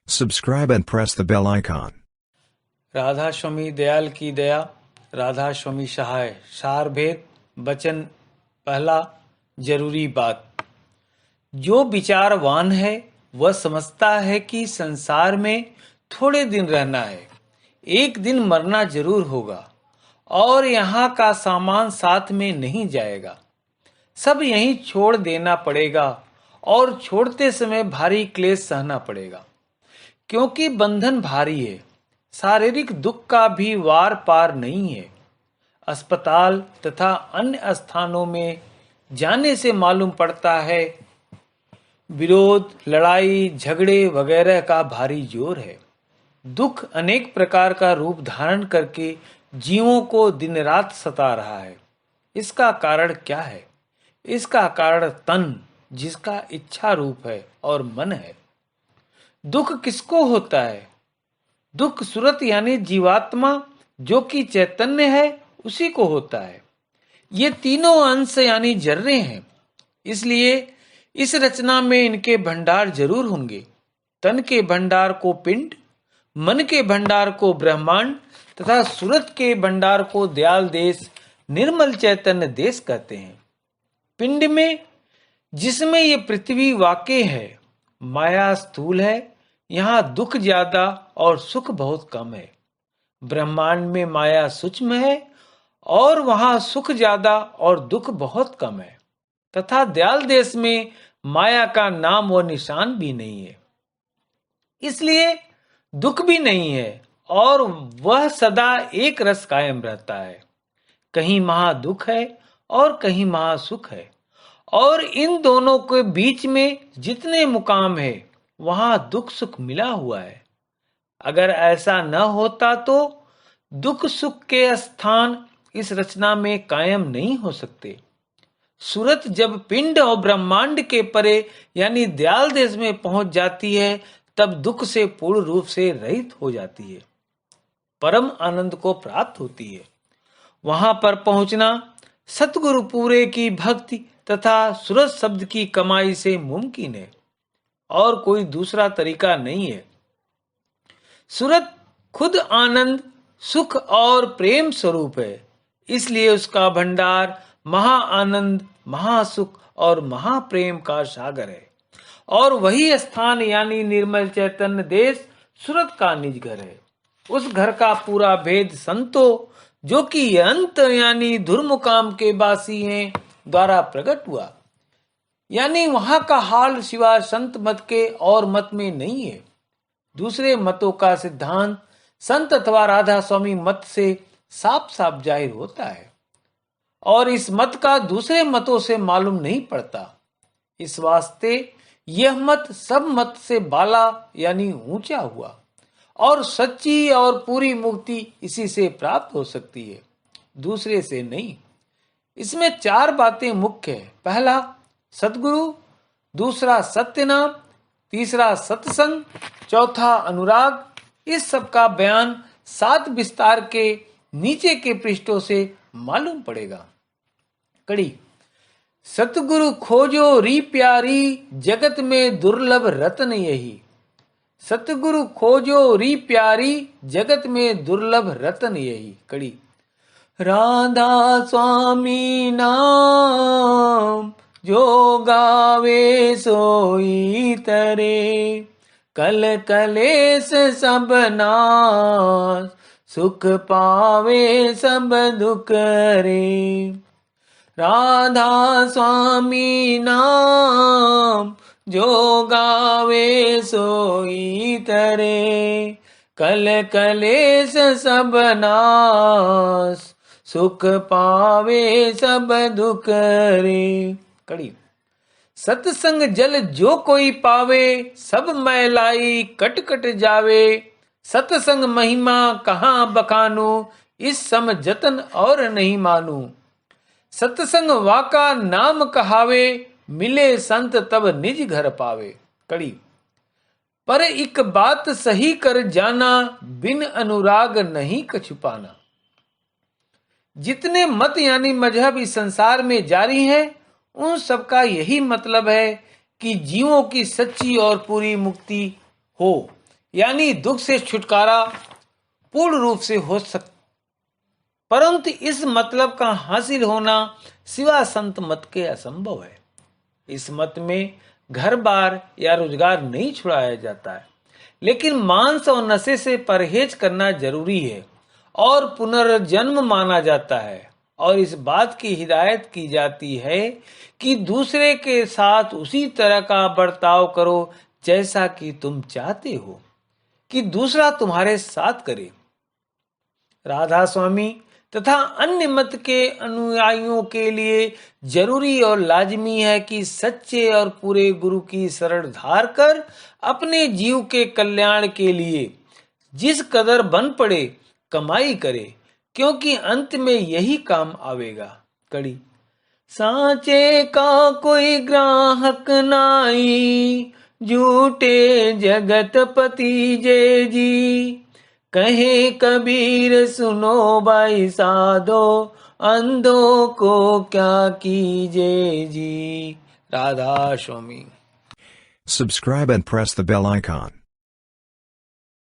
Subscribe and press the bell icon. Radha स्वामी दयाल की दया, राधा स्वामी सहाय। सार भेद वचन पहला, जरूरी बात। जो विचारवान है वह समझता है कि संसार में थोड़े दिन रहना है, एक दिन मरना जरूर होगा और यहाँ का सामान साथ में नहीं जाएगा, सब यहीं छोड़ देना पड़ेगा और छोड़ते समय भारी क्लेश सहना पड़ेगा, क्योंकि बंधन भारी है। शारीरिक दुख का भी वार पार नहीं है। अस्पताल तथा अन्य स्थानों में जाने से मालूम पड़ता है विरोध, लड़ाई, झगड़े वगैरह का भारी जोर है। दुख अनेक प्रकार का रूप धारण करके जीवों को दिन रात सता रहा है। इसका कारण क्या है? इसका कारण तन, जिसका इच्छा रूप है, और मन है। दुख किसको होता है? दुख सुरत यानी जीवात्मा जो कि चैतन्य है उसी को होता है। ये तीनों अंश यानी जर्रे हैं, इसलिए इस रचना में इनके भंडार जरूर होंगे। तन के भंडार को पिंड, मन के भंडार को ब्रह्मांड तथा सुरत के भंडार को दयाल देश, निर्मल चैतन्य देश कहते हैं। पिंड में, जिसमें ये पृथ्वी वाक़ई है, माया स्थूल है, यहाँ दुख ज्यादा और सुख बहुत कम है। ब्रह्मांड में माया सूक्ष्म है और वहां सुख ज्यादा और दुख बहुत कम है, तथा दयाल देश में माया का नाम व निशान भी नहीं है, इसलिए दुख भी नहीं है और वह सदा एक रस कायम रहता है। कहीं महा दुख है और कहीं महा सुख है, और इन दोनों के बीच में जितने मुकाम है वहां दुख सुख मिला हुआ है। अगर ऐसा न होता तो दुख सुख के स्थान इस रचना में कायम नहीं हो सकते। सूरत जब पिंड और ब्रह्मांड के परे यानी दयाल देश में पहुंच जाती है, तब दुख से पूर्ण रूप से रहित हो जाती है, परम आनंद को प्राप्त होती है। वहां पर पहुंचना सतगुरु पूरे की भक्ति तथा सूरत शब्द की कमाई से मुमकिन है, और कोई दूसरा तरीका नहीं है। सूरत खुद आनंद, सुख और प्रेम स्वरूप है, इसलिए उसका भंडार महा आनंद, महासुख और महाप्रेम का सागर है, और वही स्थान यानी निर्मल चैतन्य देश सूरत का निज घर है। उस घर का पूरा भेद संतों, जो कि अंत यानी धुर्मुकाम के वासी हैं, द्वारा प्रकट हुआ। यानी वहां का हाल सिवा संत मत के और मत में नहीं है। दूसरे मतों का सिद्धांत संत अथवा राधा स्वामी मत से साफ साफ जाहिर होता है, और इस मत का दूसरे मतों से मालूम नहीं पड़ता। इस वास्ते यह मत सब मत से बाला यानी ऊंचा हुआ, और सच्ची और पूरी मुक्ति इसी से प्राप्त हो सकती है, दूसरे से नहीं। इसमें चार बातें मुख्य है। पहला सतगुरु, दूसरा सत्य नाम, तीसरा सत्संग, चौथा अनुराग। इस सब का बयान 7 विस्तार के नीचे के पृष्ठों से मालूम पड़ेगा। कड़ी सतगुरु खोजो री प्यारी, जगत में दुर्लभ रत्न यही। सतगुरु खोजो री प्यारी, जगत में दुर्लभ रत्न यही। कड़ी राधा स्वामी नाम, जो गावे सोई तरे। कल कलेस सब नाश, सुख पावे सब दुख रे। राधा स्वामी नाम, जो गावे सोई तरे। कल कलेस सब नाश, सुख पावे सब दुख रे। कड़ी सत्संग जल जो कोई पावे, सब मैलाई कट कट जावे। सत्संग महिमा कहाँ बखानू, इस सम जतन और नहीं मानू। सत्संग वाका नाम कहावे, मिले संत तब निज घर पावे। कड़ी पर एक बात सही कर जाना, बिन अनुराग नहीं कछु पाना। जितने मत यानी मजहब इस संसार में जारी हैं, उन सबका यही मतलब है कि जीवों की सच्ची और पूरी मुक्ति हो, यानी दुख से छुटकारा पूर्ण रूप से हो सकता, परंतु इस मतलब का हासिल होना सिवा संत मत के असंभव है। इस मत में घर बार या रोजगार नहीं छुड़ाया जाता है, लेकिन मांस और नशे से परहेज करना जरूरी है और पुनर्जन्म माना जाता है, और इस बात की हिदायत की जाती है कि दूसरे के साथ उसी तरह का बर्ताव करो जैसा कि तुम चाहते हो कि दूसरा तुम्हारे साथ करे। राधा स्वामी तथा अन्य मत के अनुयायियों के लिए जरूरी और लाजमी है कि सच्चे और पूरे गुरु की शरण धार कर अपने जीव के कल्याण के लिए जिस कदर बन पड़े कमाई करे, क्योंकि अंत में यही काम आवेगा। कड़ी सांचे का कोई ग्राहक नाई, झूठे जगतपति जय जी। कहे कबीर सुनो भाई साधो, अंधों को क्या कीजे जी। राधा स्वामी। Subscribe and press the bell icon.